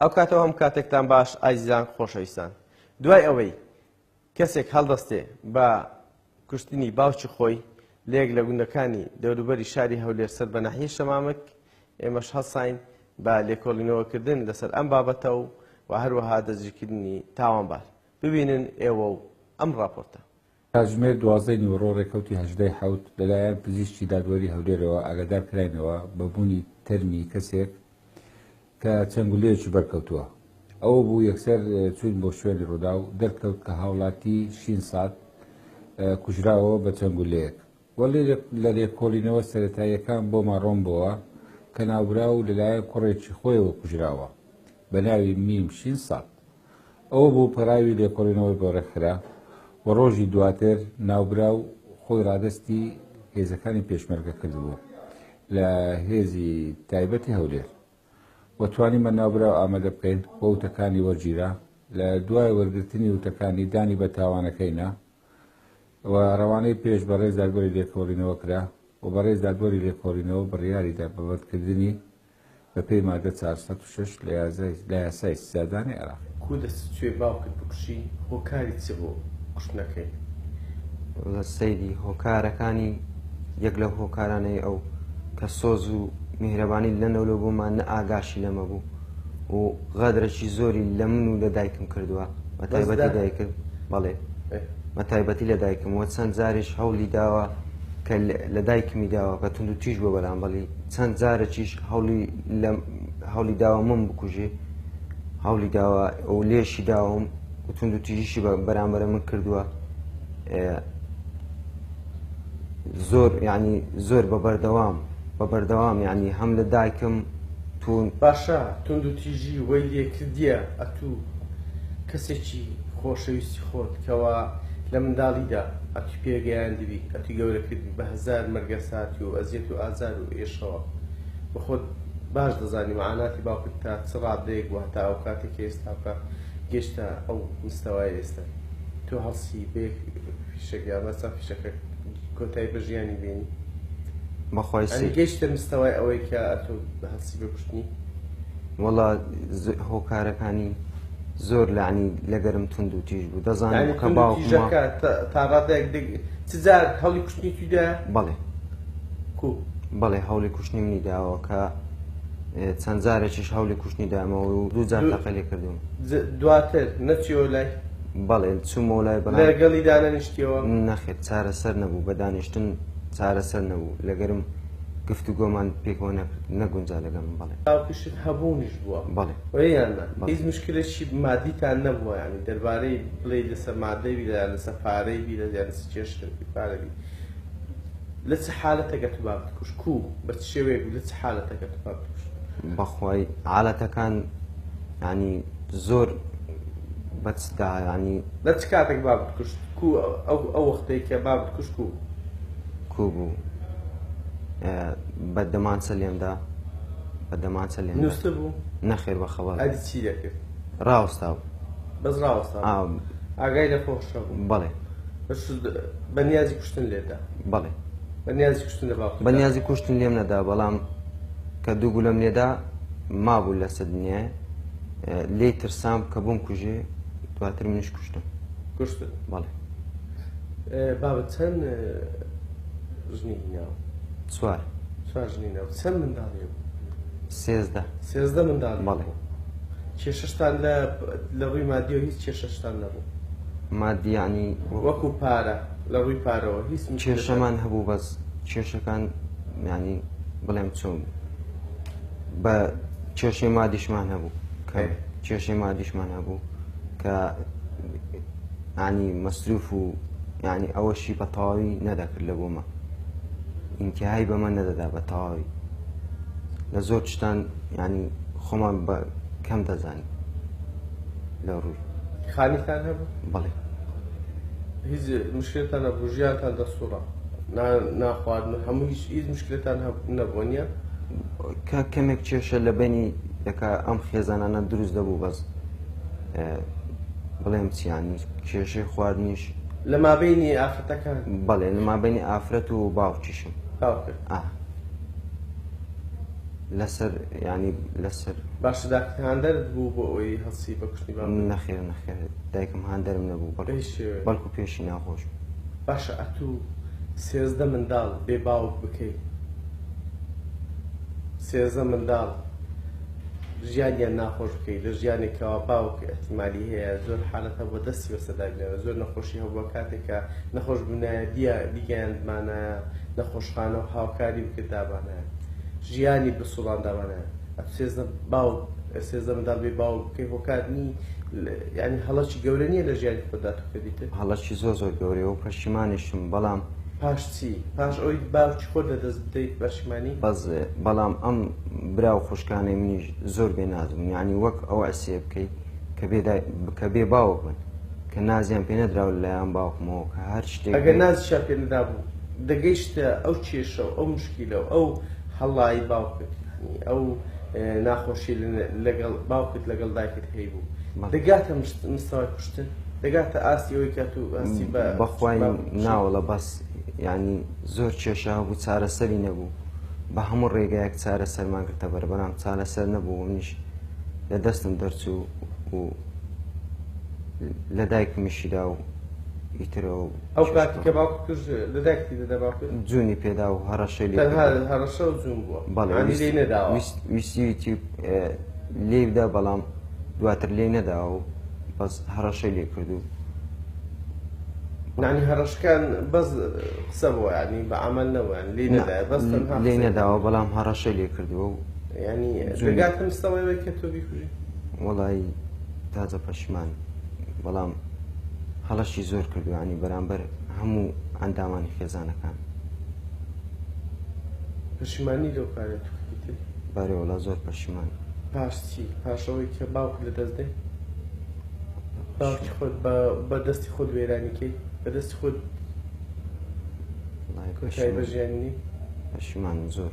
ئەو کاتەوە هەم کاتێکتان باش ئازیزان خۆشەویستان. دوای ئەوەی کەسێک هەڵدەستێ بە کوشتنی باوکی خۆی لە یەک لە گوندەکانی دەوروبەری شاری هەولێر سەر بە ناحیەی شەمامک، ئێمەش هەڵساین بە لێکۆڵینەوەکردن لەسەر ئەم بابەتە و هەروەها دەستگیرکردنی تاوانبار. ببینن ئێوە و ئەم راپۆرتە. کاتژمێر 12 نیوەڕۆ ڕێکەوتی 18 حەوت لەلایەن پزیشکی دادوەری هەولێرەوە ئاگادار کراینەوە بەبوونی تەرمی کەسێک کە چەنگولەیەکی بەرکەوتووە. ئەوە بوو یەکسەر چوین بۆ شوێنی ڕوودا و دەرکەوت کە هاوڵاتی شین سات کوژراوە بە چەنگولەیەک. وەڵێ لە لێکۆڵینەوە سەرەتاییەکان بۆمان ڕۆم بووە کە ناوبرا و لەلایەن کوڕێکی خۆیەوە کوژراوە بە ناوی میم شین سات. ئەوە بوو پەراوی لێکۆڵینەوەی بۆ ڕێکخرا و ڕۆژی دواتر ناوبرا و خۆی ڕادستی هێزەکانی پێشمەرگە کردبوو لە هێزی تایبەتی هەولێر. وەتوانیمە ناوبرا و ئامادە بکەین بۆ وتەکانی وەرگیرا لە دوای وەرگرتنی وتەکانی دانی بە تاوانەکەینا و ڕەوانەی پێش بەڕێز دادوەری لێکۆڵینەوە کرا و بەڕێز دادوەری لێکۆڵینەوە بڕیاریدا بەبەتکردنی بە پێی مادە 406 لە یاسای سزادانی عێراق. کو دەست توێ باوکت بکوشی هۆکاری چ بۆ کوشتنەکەی؟ لە سەیری هۆکارەکانی یەک لە هۆکارانەی ئەو کە سۆز و میهرەبانی لەنەولە بوومان نە ئاگاشی لەمە بوو و غەدرەکی زۆری لە من و لە دایکم کردووە بە تایبەتی دایکم. بەڵێ بە تایبەتی لە دایکم وە چەند جارێش هەوڵی داوە کە لە دایکمی داوە کە تونند و تیژ بۆ بەرام بەڵی چەند جارێکیش هەوڵی داوە من بکوژێ، هەوڵی داوە ئەو لێشی داوەم و تونند و تیژیشی بەرامبەرە من کردووە. زۆر ینی زۆر بەبەردەوام ینی هەم لە دایکم تون باشە تونند و تیژی وەی لێکردیە ئەتوو کەسێکی خۆشەویستی خۆت کەوا لە منداڵیدا ئەتی پێگەیان دەبی ئەتی گەورەکردی بە هەزار مەرگەساتی و ئەزیەت و ئازار و ئێشەوە بە خۆت باش دەزانی مەعاناتی باوکت تا چ ڕادەیەک وە تا ئەو کاتێک ئێستا بکە گەشتە ئەو مستەوای ئێستا تۆ هەڵسی بێک فیشەکە مەسا فیشەکە کۆتایی بە ژیانی بینی بەخوای گەشتە مستەوای ئەوەی کە ئەتۆ هەڵسی بکوشتنی. وەڵا هۆکارەکانی زۆر لەعنی لەگەرم تونند و تیژ بوو دەزانم کە باوکمە تا ڕادەیەک چجار هەڵی کوشتنی تودا؟ بەڵێ کو بەڵێ هەوڵی کوشتنی منی داوە کە چەند جارێکیش هەوڵی کوشتنی دامەوە و دوو جار تەقە لێ کردوم. دواتر نەچیەوە لای؟ بەڵێ چوومەوە لای لەگەڵی دانەنیشتیەوە؟ نەخێت چارەسەر نەبوو بە دانیشتن چارەسەر نەبوو لەگەرم گفتوگۆمان پێکەوە نەگونجا لەگەم. بەڵێ باوکشت هەبوونیش بووە؟ بەڵێ وەیانە هیچ مشکلێکی مادیتان نەبووە ینی دەربارەی بڵێ لەسەر مادەی بی لەسەر پارەی بی لەسەر کێشی پارەبی لە چ حالەتەکە تو با بکوش کو بە چ شێوەیەک لە چ حالەتەکە تو با بکوش؟ بەخوای حالەتەکان ینی زۆر بەچدا ینی لە چ کاتێک با بکوشت کو ئەو وەختەی کە با بکوش کو بوو بە دەمانچە لێمدا بە دەمانچە لێم نووسە بوو؟ نەخێر بەخەبەر ئەدی چی دەکرد؟ ڕاوەستا بوو بەس ڕاوەستا ئاگای لە خۆشە بوو؟ بەڵێ بەنیازی کوشتن لێدا؟ بەڵێ بەنیازی کوشتن لە باوکت؟ بەنیازی کوشتن لێم نەدا بەڵام کە دوو گولەم لێدا مابوو لە سەدنیە لێی ترسام کە بووم کوژێ دواتر منیش کوشتم. کوشتن؟ بەڵێ. بابەت چەند ژنی هیناوە؟ چوار ژنی ناو. چەند منداڵی بوو؟ 13 منداڵ؟ بەڵێ. کێشەشتان لە ڕووی مادیەوە هیچ کێشەشتان نەبوو؟ مادی ینی وەکو پارە لە ڕووی پارەوە هیچ کێشەمان هەبوو بەس کێشەکان ینی بڵێم چۆن بە کێشەی مادیشمان هەبوو کە کێشەی مادیشمان هەبوو کە ینی مەسروف و ینی ئەوەشی بە تەواوی نەدەکرد لە بۆمە ئینتیهای بەمە نەدەدا بە تەواوی لە زۆر شتان ینی خۆمان بە کەم دەزانی لە ڕووی. خانیتان هەبوو؟ بەڵێ. هیچ مشکلتان نەبوو؟ ژیانتان دەسووڕە ناخواردن هەموو هیچ مشکلتان نەبووە نییە؟ کە کەمێک کێشە لە بینی دەکا ئەم خێزانانە دروست دەبوو بەس بڵێم چیانی کێشەی خواردنیش لە مابینی ئافرەتەکان؟ بەڵێ لە مابینی ئافرەت و باوکیشم. باوکت؟ لەسەر ینی لەسەر باشە داکتهاندەرت بوو بۆ ئەوەی هەڵسی بە کوشتنی بابێت نەخێر دایکم هاندەرم نەبوو بەڵکو پێشی ناخۆش باشە ئەتوو 13 منداڵ بێ باوک بکەیت 13 منداڵ ژیانیان ناخۆش بکەیت لە ژیانێکەوە باوک احتیمالی هەیە زۆر حالەتە بۆ دەستی وەسەداگرێنە زۆر نەخۆشی هەبووە کاتێکە نەخۆش بوونایە دیگەیاندمانایە نەخۆشخانە و هاوکاری بکرددابانایە ژیانی بسوڵاندابانایە باوک 13 منداڵ بێ باوک بکەی هۆکارنی ینی هەڵەکی گەورە نییە لە ژیانی خۆدا کردیتە هەڵەکی زۆر گەورەیە و پەشیمانیشم بەڵام پاش چی پاش ئەوی باوکی خۆت لەدەست بدەیت پەشیمانی بەڵام ئەم برا و خوشکانەی منیش زۆر بێ نازم یعنی وەک ئەوە ئەسێ بکەیت کە بێ باوک بن کە نازیان پێ نەدراوە لەلایەن باوکمەوە کە هەر شتێک ئەگەر نازیشان پێ نەدابوو دەگەیشتە ئەو کێشە و ئەو مشکیلە و ئەو هەڵایی باوکت ئەو ناخۆشی لەگەڵ باوکت لەگەڵ دایکت هەیە بوو دەگاتە مستەوای کوشتن دەگاتە ئاستی ئەوەی کات و ئاستی بەخوای ناوەڵە بەس ینی زۆر کێشە هەبوو چارەسەری نەبوو بە هەموو ڕێگایەک چارەسەرمان کردە بەربەرام چارەسەر نەبوو منیش لە دەستم دەرچوو و لە دایکمیشیدا و ئیترەوە ئەو کاتی کە باوک کرد لە دایکتی دەدا باوک جوونی پێدا و هەڕەشەی هەڕەشە و جوون بووە بەڵێ نەداوە ویستی لێدا بەڵام دواتر لێ نەداوە و بەس هەڕەشەی لێ کردو نانی هەڕەشەکان بەس قسە بووە ینی بە عمل نەوە لێ نەداوە بەڵام هەڕەشەی لێ کردووە و ینی دەگاتم ستەوەی کە تۆ بیکوژی وەڵی تازە پەشیمان بەڵام هەڵەشی زۆر کردوانی بەرامبەر هەموو ئەندامانی خێزانەکان پەشیمانی لەو کارێت بارێوەڵا زۆر پەشیمان پاش چی پاشەوەی کە باوک لە دەست دێ باوکی خۆت بە دەستی خۆت وێرانیکەی بە دەستی خۆت بە ژیانی پەشیمان زۆر